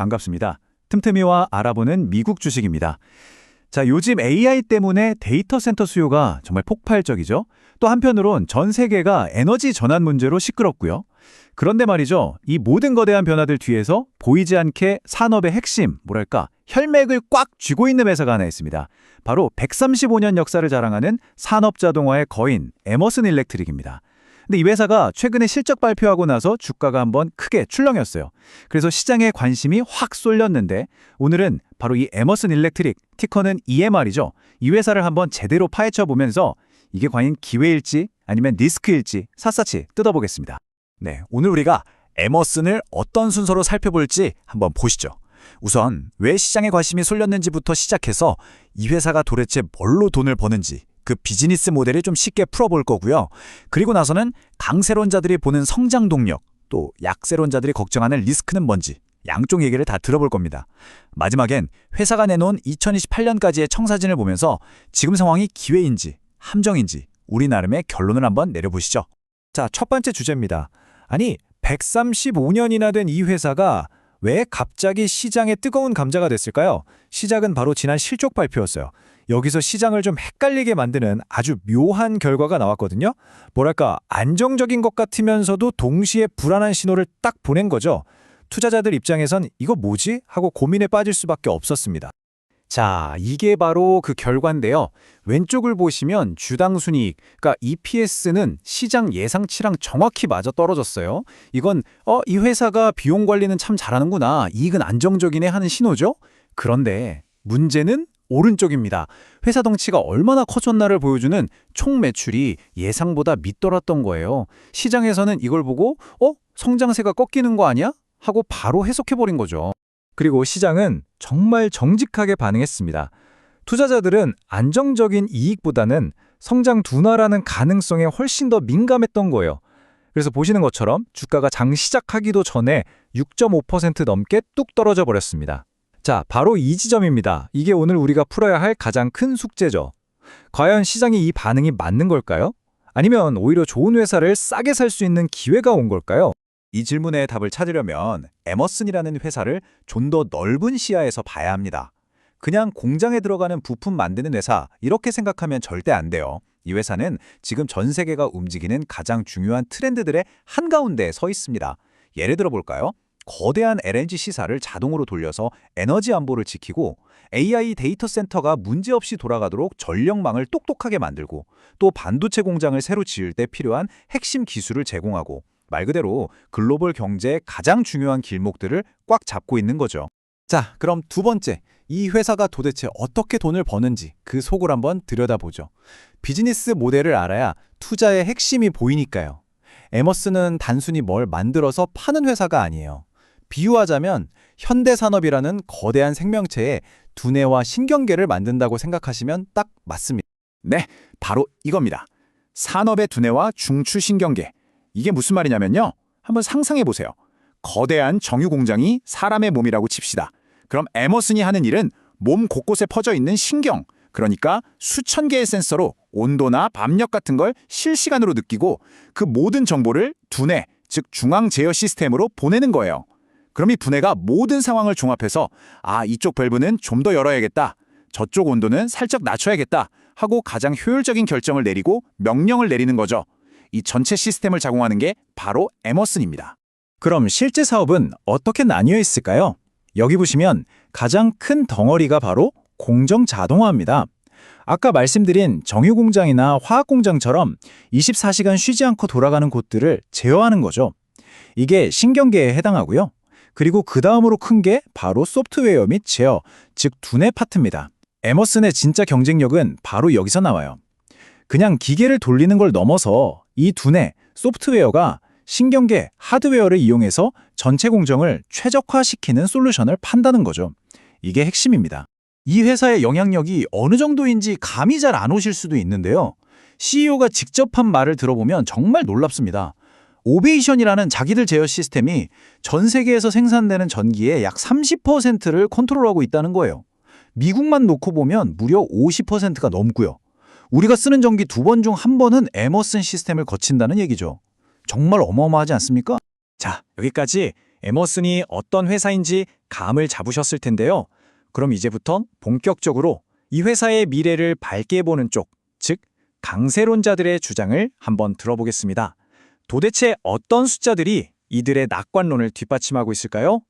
반갑습니다. 틈틈이와 알아보는 미국 주식입니다. 자, 요즘 AI 때문에 데이터 센터 수요가 정말 폭발적이죠. 또 한편으론 전 세계가 에너지 전환 문제로 시끄럽고요. 그런데 말이죠. 이 모든 거대한 변화들 뒤에서 보이지 않게 산업의 핵심, 혈맥을 꽉 쥐고 있는 회사가 하나 있습니다. 바로 135년 역사를 자랑하는 산업자동화의 거인, 에머슨 일렉트릭입니다. 근데 이 회사가 최근에 실적 발표하고 나서 주가가 한번 크게 출렁였어요. 그래서 시장에 관심이 확 쏠렸는데 오늘은 바로 이 에머슨 일렉트릭, 티커는 EMR이죠. 이 회사를 한번 제대로 파헤쳐 보면서 이게 과연 기회일지 아니면 리스크일지 샅샅이 뜯어보겠습니다. 네, 오늘 우리가 에머슨을 어떤 순서로 살펴볼지 한번 보시죠. 우선 왜 시장에 관심이 쏠렸는지부터 시작해서 이 회사가 도대체 뭘로 돈을 버는지 그 비즈니스 모델을 좀 쉽게 풀어볼 거고요. 그리고 나서는 강세론자들이 보는 성장 동력, 또 약세론자들이 걱정하는 리스크는 뭔지 양쪽 얘기를 다 들어볼 겁니다. 마지막엔 회사가 내놓은 2028년까지의 청사진을 보면서 지금 상황이 기회인지 함정인지 우리 나름의 결론을 한번 내려보시죠. 자, 첫 번째 주제입니다. 아니, 135년이나 된 이 회사가 왜 갑자기 시장의 뜨거운 감자가 됐을까요? 시작은 바로 지난 실적 발표였어요. 여기서 시장을 좀 헷갈리게 만드는 아주 묘한 결과가 나왔거든요. 안정적인 것 같으면서도 동시에 불안한 신호를 딱 보낸 거죠. 투자자들 입장에선 이거 뭐지? 하고 고민에 빠질 수밖에 없었습니다. 자, 이게 바로 그 결과인데요. 왼쪽을 보시면 주당 순이익, 그러니까 EPS는 시장 예상치랑 정확히 맞아떨어졌어요. 이건 이 회사가 비용 관리는 참 잘하는구나, 이익은 안정적이네 하는 신호죠. 그런데 문제는 오른쪽입니다. 회사 덩치가 얼마나 커졌나를 보여주는 총 매출이 예상보다 밑돌았던 거예요. 시장에서는 이걸 보고 성장세가 꺾이는 거 아니야? 하고 바로 해석해버린 거죠. 그리고 시장은 정말 정직하게 반응했습니다. 투자자들은 안정적인 이익보다는 성장 둔화라는 가능성에 훨씬 더 민감했던 거예요. 그래서 보시는 것처럼 주가가 장 시작하기도 전에 6.5% 넘게 뚝 떨어져 버렸습니다. 자, 바로 이 지점입니다. 이게 오늘 우리가 풀어야 할 가장 큰 숙제죠. 과연 시장이 이 반응이 맞는 걸까요? 아니면 오히려 좋은 회사를 싸게 살 수 있는 기회가 온 걸까요? 이 질문의 답을 찾으려면 에머슨이라는 회사를 좀 더 넓은 시야에서 봐야 합니다. 그냥 공장에 들어가는 부품 만드는 회사 이렇게 생각하면 절대 안 돼요. 이 회사는 지금 전 세계가 움직이는 가장 중요한 트렌드들의 한가운데에 서 있습니다. 예를 들어 볼까요? 거대한 LNG 시사를 자동으로 돌려서 에너지 안보를 지키고 AI 데이터 센터가 문제없이 돌아가도록 전력망을 똑똑하게 만들고 또 반도체 공장을 새로 지을 때 필요한 핵심 기술을 제공하고 말 그대로 글로벌 경제의 가장 중요한 길목들을 꽉 잡고 있는 거죠. 자, 그럼 두 번째, 이 회사가 도대체 어떻게 돈을 버는지 그 속을 한번 들여다보죠. 비즈니스 모델을 알아야 투자의 핵심이 보이니까요. 에머슨은 단순히 뭘 만들어서 파는 회사가 아니에요. 비유하자면 현대산업이라는 거대한 생명체에 두뇌와 신경계를 만든다고 생각하시면 딱 맞습니다. 네, 바로 이겁니다. 산업의 두뇌와 중추신경계. 이게 무슨 말이냐면요. 한번 상상해 보세요. 거대한 정유 공장이 사람의 몸이라고 칩시다. 그럼 에머슨이 하는 일은 몸 곳곳에 퍼져 있는 신경, 그러니까 수천 개의 센서로 온도나 압력 같은 걸 실시간으로 느끼고 그 모든 정보를 두뇌, 즉 중앙 제어 시스템으로 보내는 거예요. 그럼 이 두뇌가 모든 상황을 종합해서 이쪽 밸브는 좀 더 열어야겠다, 저쪽 온도는 살짝 낮춰야겠다 하고 가장 효율적인 결정을 내리고 명령을 내리는 거죠. 이 전체 시스템을 작용하는 게 바로 에머슨입니다. 그럼 실제 사업은 어떻게 나뉘어 있을까요? 여기 보시면 가장 큰 덩어리가 바로 공정 자동화입니다. 아까 말씀드린 정유공장이나 화학공장처럼 24시간 쉬지 않고 돌아가는 곳들을 제어하는 거죠. 이게 신경계에 해당하고요. 그리고 그 다음으로 큰 게 바로 소프트웨어 및 제어, 즉 두뇌 파트입니다. 에머슨의 진짜 경쟁력은 바로 여기서 나와요. 그냥 기계를 돌리는 걸 넘어서 이 두뇌, 소프트웨어가 신경계, 하드웨어를 이용해서 전체 공정을 최적화시키는 솔루션을 판다는 거죠. 이게 핵심입니다. 이 회사의 영향력이 어느 정도인지 감이 잘 안 오실 수도 있는데요. CEO가 직접 한 말을 들어보면 정말 놀랍습니다. 오베이션이라는 자기들 제어 시스템이 전 세계에서 생산되는 전기의 약 30%를 컨트롤하고 있다는 거예요. 미국만 놓고 보면 무려 50%가 넘고요. 우리가 쓰는 전기 2번 중 1번은 에머슨 시스템을 거친다는 얘기죠. 정말 어마어마하지 않습니까? 자, 여기까지 에머슨이 어떤 회사인지 감을 잡으셨을 텐데요. 그럼 이제부터 본격적으로 이 회사의 미래를 밝게 보는 쪽, 즉 강세론자들의 주장을 한번 들어보겠습니다. 도대체 어떤 숫자들이 이들의 낙관론을 뒷받침하고 있을까요?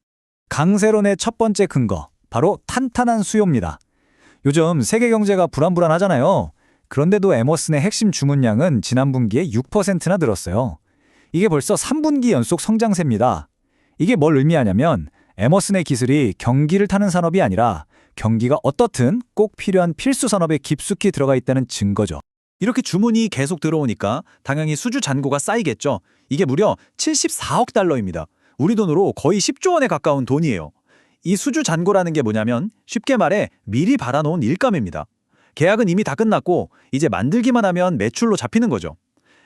강세론의 첫 번째 근거, 바로 탄탄한 수요입니다. 요즘 세계 경제가 불안불안하잖아요. 그런데도 에머슨의 핵심 주문량은 지난 분기에 6%나 늘었어요. 이게 벌써 3분기 연속 성장세입니다. 이게 뭘 의미하냐면 에머슨의 기술이 경기를 타는 산업이 아니라 경기가 어떻든 꼭 필요한 필수 산업에 깊숙이 들어가 있다는 증거죠. 이렇게 주문이 계속 들어오니까 당연히 수주 잔고가 쌓이겠죠. 이게 무려 74억 달러입니다. 우리 돈으로 거의 10조 원에 가까운 돈이에요. 이 수주 잔고라는 게 뭐냐면 쉽게 말해 미리 받아놓은 일감입니다. 계약은 이미 다 끝났고 이제 만들기만 하면 매출로 잡히는 거죠.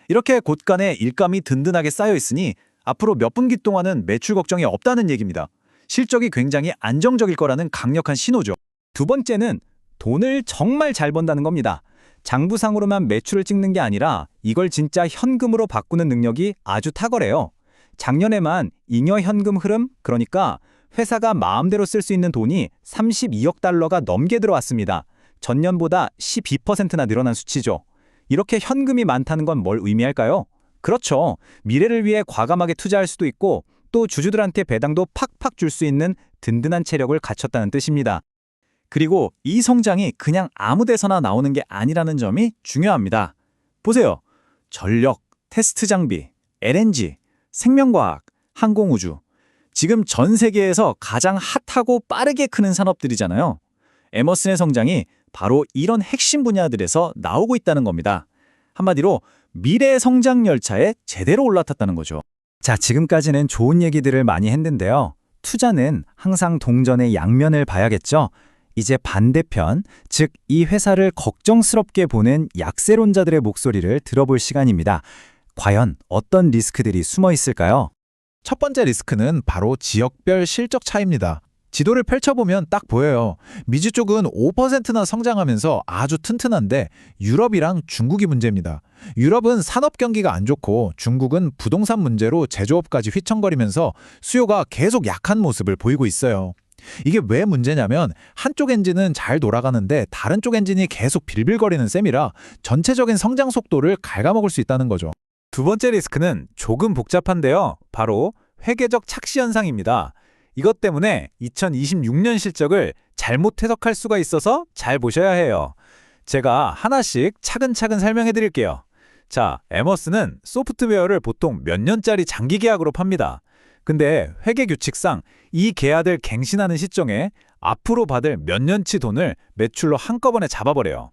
이렇게 곳간에 일감이 든든하게 쌓여 있으니 앞으로 몇 분기 동안은 매출 걱정이 없다는 얘기입니다. 실적이 굉장히 안정적일 거라는 강력한 신호죠. 두 번째는 돈을 정말 잘 번다는 겁니다. 장부상으로만 매출을 찍는 게 아니라 이걸 진짜 현금으로 바꾸는 능력이 아주 탁월해요. 작년에만 잉여 현금 흐름, 그러니까 회사가 마음대로 쓸 수 있는 돈이 32억 달러가 넘게 들어왔습니다. 전년보다 12%나 늘어난 수치죠. 이렇게 현금이 많다는 건 뭘 의미할까요? 그렇죠. 미래를 위해 과감하게 투자할 수도 있고 또 주주들한테 배당도 팍팍 줄 수 있는 든든한 체력을 갖췄다는 뜻입니다. 그리고 이 성장이 그냥 아무 데서나 나오는 게 아니라는 점이 중요합니다. 보세요. 전력, 테스트 장비, LNG, 생명과학, 항공우주. 지금 전 세계에서 가장 핫하고 빠르게 크는 산업들이잖아요. 에머슨의 성장이 바로 이런 핵심 분야들에서 나오고 있다는 겁니다. 한마디로 미래의 성장 열차에 제대로 올라탔다는 거죠. 자, 지금까지는 좋은 얘기들을 많이 했는데요. 투자는 항상 동전의 양면을 봐야겠죠. 이제 반대편, 즉 이 회사를 걱정스럽게 보는 약세론자들의 목소리를 들어볼 시간입니다. 과연 어떤 리스크들이 숨어 있을까요? 첫 번째 리스크는 바로 지역별 실적 차이입니다. 지도를 펼쳐보면 딱 보여요. 미주 쪽은 5%나 성장하면서 아주 튼튼한데 유럽이랑 중국이 문제입니다. 유럽은 산업 경기가 안 좋고 중국은 부동산 문제로 제조업까지 휘청거리면서 수요가 계속 약한 모습을 보이고 있어요. 이게 왜 문제냐면 한쪽 엔진은 잘 돌아가는데 다른 쪽 엔진이 계속 빌빌거리는 셈이라 전체적인 성장 속도를 갉아먹을 수 있다는 거죠. 두 번째 리스크는 조금 복잡한데요. 바로 회계적 착시 현상입니다. 이것 때문에 2026년 실적을 잘못 해석할 수가 있어서 잘 보셔야 해요. 제가 하나씩 차근차근 설명해 드릴게요. 자, 에머슨은 소프트웨어를 보통 몇 년짜리 장기 계약으로 팝니다. 근데 회계 규칙상 이 계약을 갱신하는 시점에 앞으로 받을 몇 년치 돈을 매출로 한꺼번에 잡아버려요.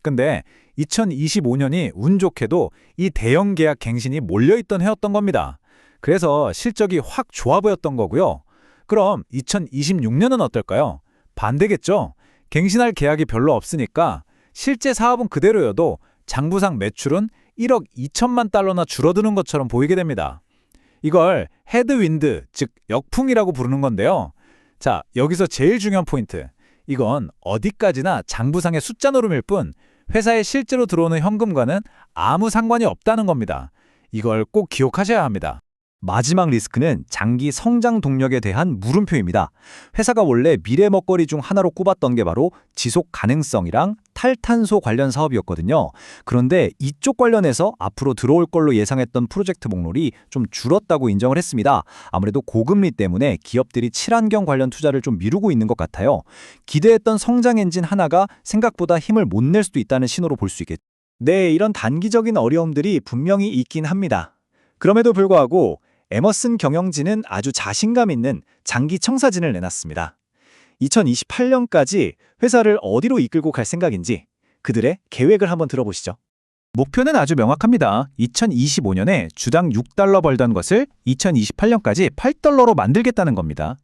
근데 2025년이 운 좋게도 이 대형 계약 갱신이 몰려있던 해였던 겁니다. 그래서 실적이 확 좋아 보였던 거고요. 그럼 2026년은 어떨까요? 반대겠죠? 갱신할 계약이 별로 없으니까 실제 사업은 그대로여도 장부상 매출은 1억 2천만 달러나 줄어드는 것처럼 보이게 됩니다. 이걸 헤드윈드, 즉 역풍이라고 부르는 건데요. 자, 여기서 제일 중요한 포인트. 이건 어디까지나 장부상의 숫자 노름일 뿐 회사에 실제로 들어오는 현금과는 아무 상관이 없다는 겁니다. 이걸 꼭 기억하셔야 합니다. 마지막 리스크는 장기 성장 동력에 대한 물음표입니다. 회사가 원래 미래 먹거리 중 하나로 꼽았던 게 바로 지속 가능성이랑 탈탄소 관련 사업이었거든요. 그런데 이쪽 관련해서 앞으로 들어올 걸로 예상했던 프로젝트 목록이 좀 줄었다고 인정을 했습니다. 아무래도 고금리 때문에 기업들이 친환경 관련 투자를 좀 미루고 있는 것 같아요. 기대했던 성장 엔진 하나가 생각보다 힘을 못 낼 수도 있다는 신호로 볼 수 있겠죠. 네, 이런 단기적인 어려움들이 분명히 있긴 합니다. 그럼에도 불구하고 에머슨 경영진은 아주 자신감 있는 장기 청사진을 내놨습니다. 2028년까지 회사를 어디로 이끌고 갈 생각인지 그들의 계획을 한번 들어보시죠. 목표는 아주 명확합니다. 2025년에 주당 6달러 벌던 것을 2028년까지 8달러로 만들겠다는 겁니다.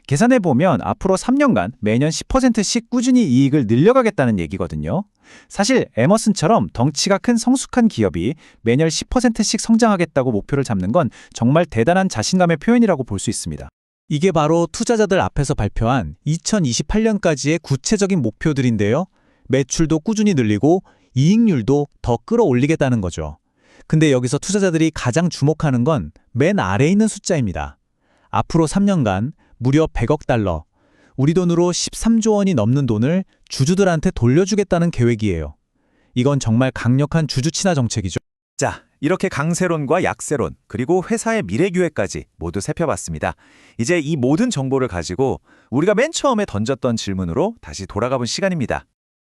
계산해보면 앞으로 3년간 매년 10%씩 꾸준히 이익을 늘려가겠다는 얘기거든요. 사실 에머슨처럼 덩치가 큰 성숙한 기업이 매년 10%씩 성장하겠다고 목표를 잡는 건 정말 대단한 자신감의 표현이라고 볼 수 있습니다. 이게 바로 투자자들 앞에서 발표한 2028년까지의 구체적인 목표들인데요. 매출도 꾸준히 늘리고 이익률도 더 끌어올리겠다는 거죠. 근데 여기서 투자자들이 가장 주목하는 건 맨 아래에 있는 숫자입니다. 앞으로 3년간 무려 100억 달러, 우리 돈으로 13조 원이 넘는 돈을 주주들한테 돌려주겠다는 계획이에요. 이건 정말 강력한 주주 친화 정책이죠. 자, 이렇게 강세론과 약세론, 그리고 회사의 미래 기획까지 모두 살펴봤습니다. 이제 이 모든 정보를 가지고 우리가 맨 처음에 던졌던 질문으로 다시 돌아가 본 시간입니다.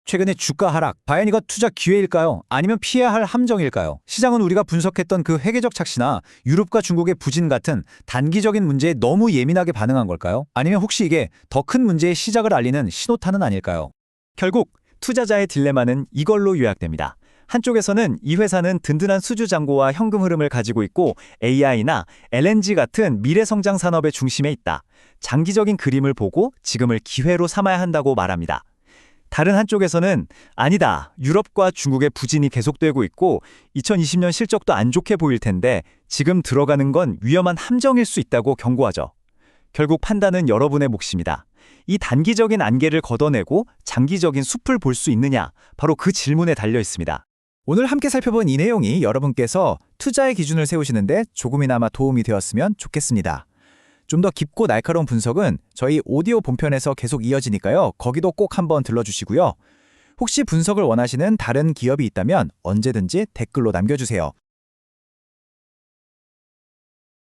최근의 주가 하락, 과연 이거 투자 기회일까요? 아니면 피해야 할 함정일까요? 시장은 우리가 분석했던 그 회계적 착시나 유럽과 중국의 부진 같은 단기적인 문제에 너무 예민하게 반응한 걸까요? 아니면 혹시 이게 더 큰 문제의 시작을 알리는 신호탄은 아닐까요? 결국 투자자의 딜레마는 이걸로 요약됩니다. 한쪽에서는 이 회사는 든든한 수주 잔고와 현금 흐름을 가지고 있고 AI나 LNG 같은 미래 성장 산업의 중심에 있다. 장기적인 그림을 보고 지금을 기회로 삼아야 한다고 말합니다. 다른 한쪽에서는 아니다. 유럽과 중국의 부진이 계속되고 있고 2020년 실적도 안 좋게 보일 텐데 지금 들어가는 건 위험한 함정일 수 있다고 경고하죠. 결국 판단은 여러분의 몫입니다. 이 단기적인 안개를 걷어내고 장기적인 숲을 볼 수 있느냐, 바로 그 질문에 달려 있습니다. 오늘 함께 살펴본 이 내용이 여러분께서 투자의 기준을 세우시는데 조금이나마 도움이 되었으면 좋겠습니다. 좀 더 깊고 날카로운 분석은 저희 오디오 본편에서 계속 이어지니까요. 거기도 꼭 한번 들러주시고요. 혹시 분석을 원하시는 다른 기업이 있다면 언제든지 댓글로 남겨주세요.